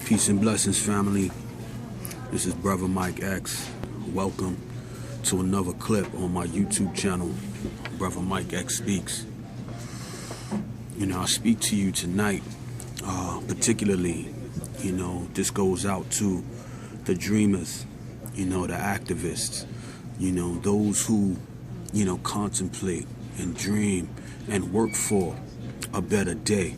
Peace and blessings, family. This is Brother Mike X. Welcome to another clip on my YouTube channel, Bruthamikexspeaks. I speak to you tonight, particularly, this goes out to the dreamers, the activists, those who, contemplate and dream and work for a better day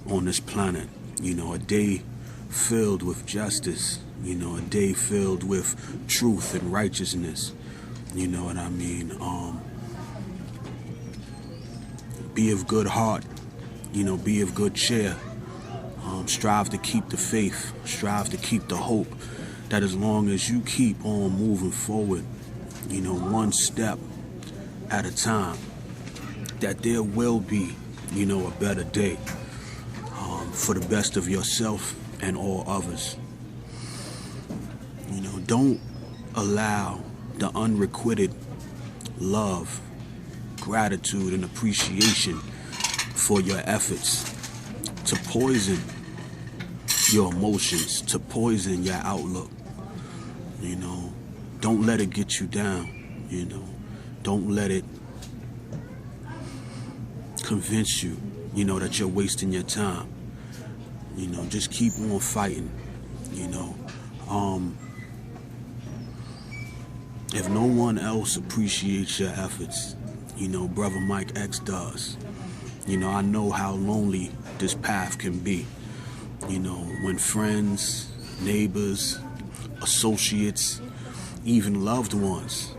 on this planet, a day filled with justice, a day filled with truth and righteousness, you know what I mean? Be of good heart, be of good cheer, strive to keep the faith, strive to keep the hope that as long as you keep on moving forward, one step at a time, that there will be, a better day for the best of yourself and all others. Don't allow the unrequited love, gratitude, and appreciation for your efforts to poison your emotions, to poison your outlook. Don't let it get you down. Don't let it convince you, that you're wasting your time. Just keep on fighting. If no one else appreciates your efforts, Brother Mike X does. I know how lonely this path can be. When friends, neighbors, associates, even loved ones,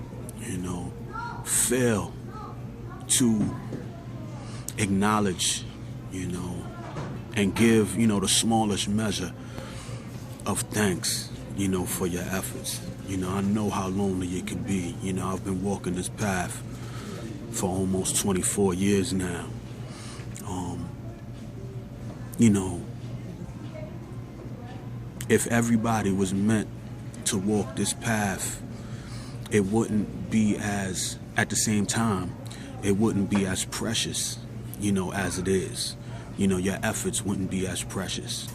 fail to acknowledge, and give, the smallest measure of thanks, for your efforts. I know how lonely it can be. I've been walking this path for almost 24 years now. If everybody was meant to walk this path, it wouldn't be as, at the same time, it wouldn't be as precious, as it is. Your efforts wouldn't be as precious,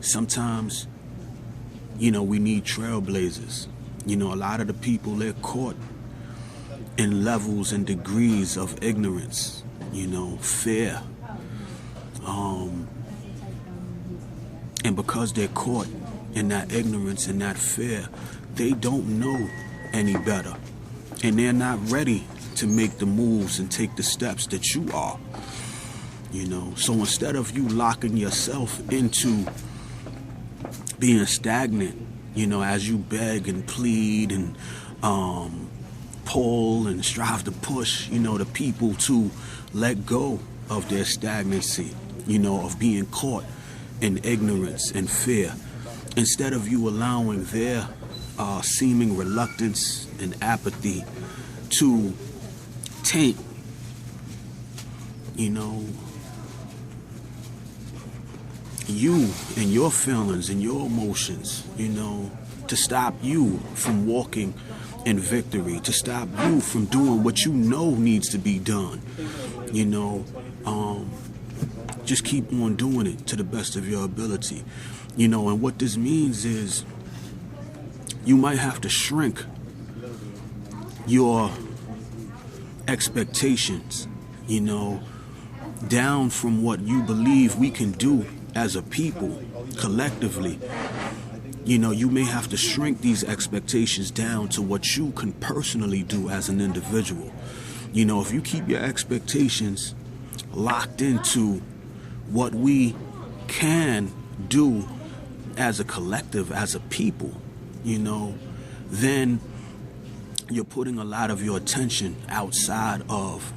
Sometimes, we need trailblazers. A lot of the people, they're caught in levels and degrees of ignorance, fear. And because they're caught in that ignorance and that fear, they don't know any better. And they're not ready to make the moves and take the steps that you are. So instead of you locking yourself into being stagnant, as you beg and plead and pull and strive to push, the people to let go of their stagnancy, of being caught in ignorance and fear. Instead of you allowing their seeming reluctance and apathy to taint, you and your feelings and your emotions, to stop you from walking in victory, to stop you from doing what needs to be done. Just keep on doing it to the best of your ability. And what this means is you might have to shrink your expectations, down from what you believe we can do as a people, collectively. You may have to shrink these expectations down to what you can personally do as an individual. If you keep your expectations locked into what we can do as a collective, as a people, then you're putting a lot of your attention outside of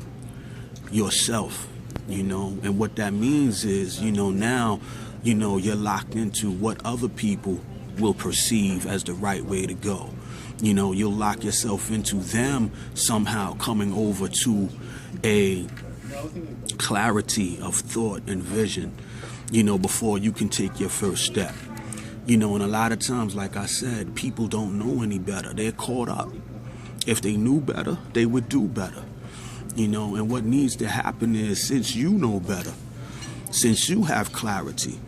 yourself, and what that means is, now, you're locked into what other people will perceive as the right way to go. You'll lock yourself into them somehow coming over to a clarity of thought and vision, before you can take your first step. And a lot of times, like I said, people don't know any better. They're caught up. If they knew better, they would do better. And what needs to happen is, since you know better, Since you have clarity,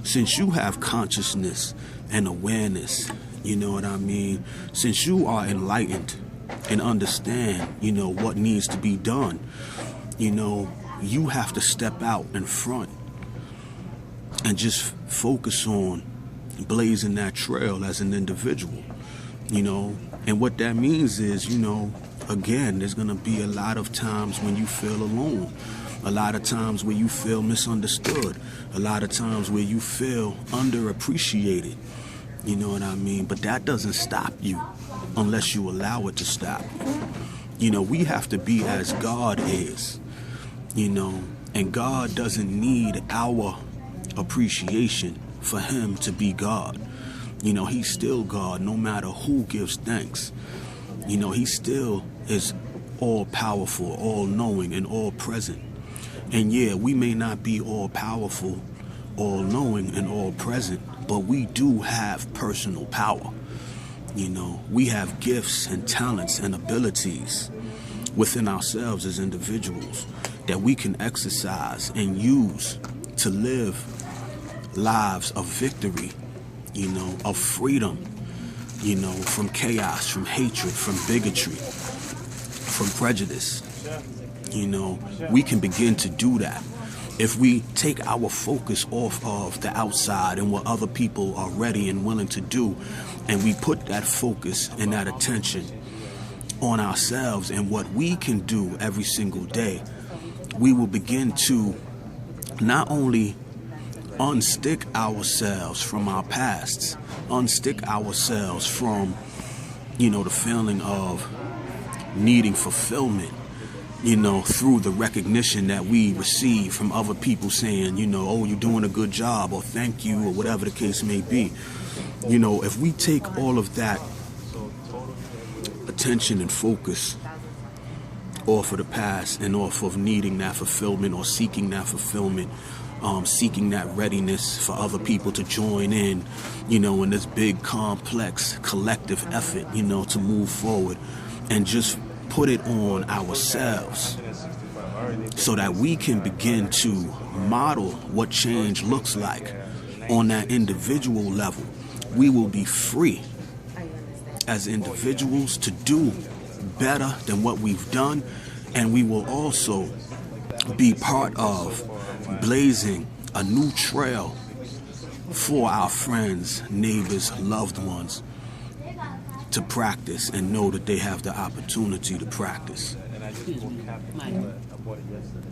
since you have consciousness and awareness, you know what I mean? Since you are enlightened and understand, what needs to be done, you have to step out in front and just focus on blazing that trail as an individual, and what that means is, again, there's going to be a lot of times when you feel alone, a lot of times where you feel misunderstood, a lot of times where you feel underappreciated, you know what I mean? But that doesn't stop you unless you allow it to stop you. We have to be as God is, and God doesn't need our appreciation for him to be God. He's still God no matter who gives thanks. He still is all powerful, all knowing, and all present. And yeah, we may not be all powerful, all knowing, and all present, but we do have personal power. We have gifts and talents and abilities within ourselves as individuals that we can exercise and use to live lives of victory, of freedom, from chaos, from hatred, from bigotry, from prejudice. We can begin to do that if we take our focus off of the outside and what other people are ready and willing to do, and we put that focus and that attention on ourselves and what we can do every single day. We will begin to not only unstick ourselves from our pasts, unstick ourselves from, the feeling of needing fulfillment, through the recognition that we receive from other people saying, oh, you're doing a good job, or thank you, or whatever the case may be. If we take all of that attention and focus off of the past and off of needing that fulfillment or seeking that fulfillment, seeking that readiness for other people to join in, in this big, complex, collective effort, to move forward, and just put it on ourselves so that we can begin to model what change looks like on that individual level. We will be free as individuals to do better than what we've done, and we will also be part of blazing a new trail for our friends, neighbors, loved ones to practice and know that they have the opportunity to practice.